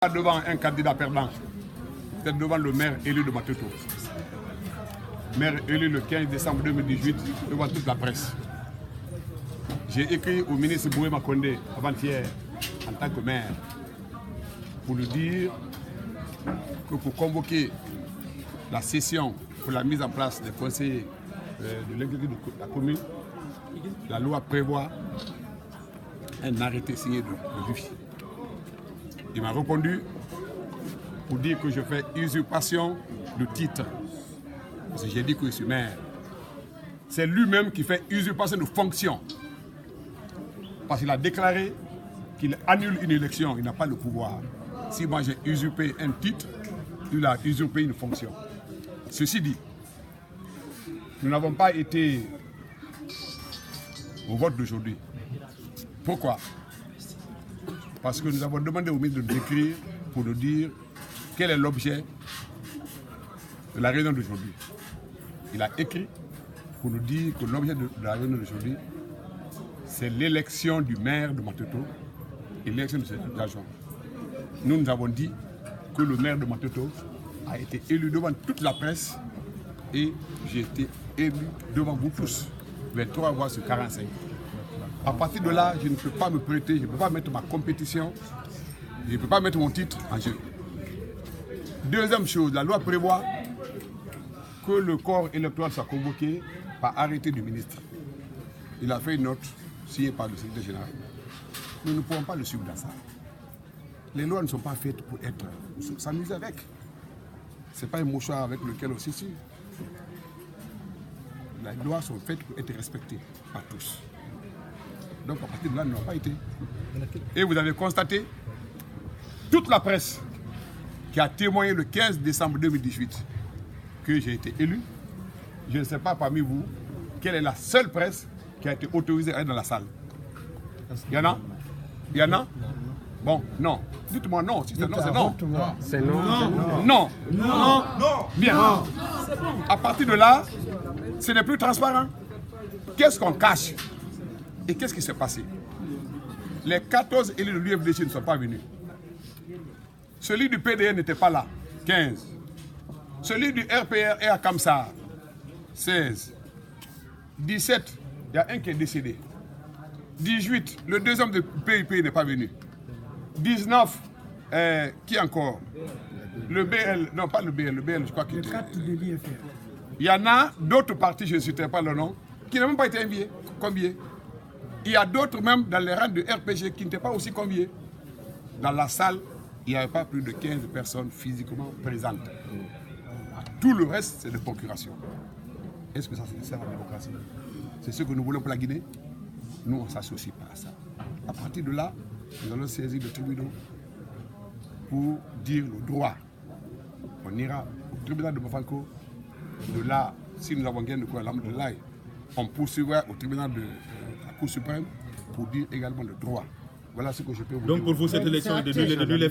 Pas devant un candidat perdant, c'est devant le maire élu de Matoto. Maire élu le 15 décembre 2018 devant toute la presse. J'ai écrit au ministre Boué Makonde avant-hier en tant que maire pour lui dire que pour convoquer la session pour la mise en place des conseillers de l'exécutif de la commune, la loi prévoit un arrêté signé de lui. Il m'a répondu pour dire que je fais usurpation de titre. Parce que j'ai dit que je suis maire. C'est lui-même qui fait usurpation de fonction. Parce qu'il a déclaré qu'il annule une élection, il n'a pas le pouvoir. Si moi j'ai usurpé un titre, il a usurpé une fonction. Ceci dit, nous n'avons pas été au vote d'aujourd'hui. Pourquoi? Parce que nous avons demandé au ministre de nous écrire pour nous dire quel est l'objet de la réunion d'aujourd'hui. Il a écrit pour nous dire que l'objet de la réunion d'aujourd'hui, c'est l'élection du maire de Matoto et l'élection de ses adjoints. Nous avons dit que le maire de Matoto a été élu devant toute la presse et j'ai été élu devant vous tous, 23 voix sur 45. À partir de là, je ne peux pas me prêter, je ne peux pas mettre ma compétition, je ne peux pas mettre mon titre en jeu. Deuxième chose, la loi prévoit que le corps électoral soit convoqué par arrêté du ministre. Il a fait une note signée par le secrétaire général. Nous ne pouvons pas le suivre dans ça. Les lois ne sont pas faites pour être s'amuser avec. Ce n'est pas un mouchoir avec lequel on s'essuie. Les lois sont faites pour être respectées par tous. Donc à partir de là, nous n'avons pas été. Et vous avez constaté, toute la presse qui a témoigné le 15 décembre 2018 que j'ai été élu, je ne sais pas parmi vous quelle est la seule presse qui a été autorisée à être dans la salle. Il y en a? Il y en a? Bon, non. Dites-moi non. Si c'est non, c'est non. C'est non. Non. Non. Non. Bien. À partir de là, ce n'est plus transparent. Qu'est-ce qu'on cache? Et qu'est-ce qui s'est passé? Les 14 élus de l'UFDG ne sont pas venus. Celui du PDR n'était pas là, 15. Celui du RPR est à Kamsar, 16. 17, il y a un qui est décédé. 18, le deuxième de PIP n'est pas venu. 19, qui encore? Le BL, non pas le BL, je crois qu'il était. Il y en a d'autres partis, je ne citerai pas le nom, qui n'ont même pas été conviés. Il y a d'autres même dans les rangs de RPG qui n'étaient pas aussi conviés. Dans la salle, il n'y avait pas plus de 15 personnes physiquement présentes. Tout le reste, c'est de procuration. Est-ce que ça sert à la démocratie? C'est ce que nous voulons pour la Guinée? Nous, on ne s'associe pas à ça. À partir de là, nous allons saisir le tribunal pour dire le droit. On ira au tribunal de Mofanko. De là, si nous avons gagné de quoi, de là, on poursuivra au tribunal de la Cour suprême pour dire également le droit. Voilà ce que je peux vous dire. Donc pour vous, cette élection est de nul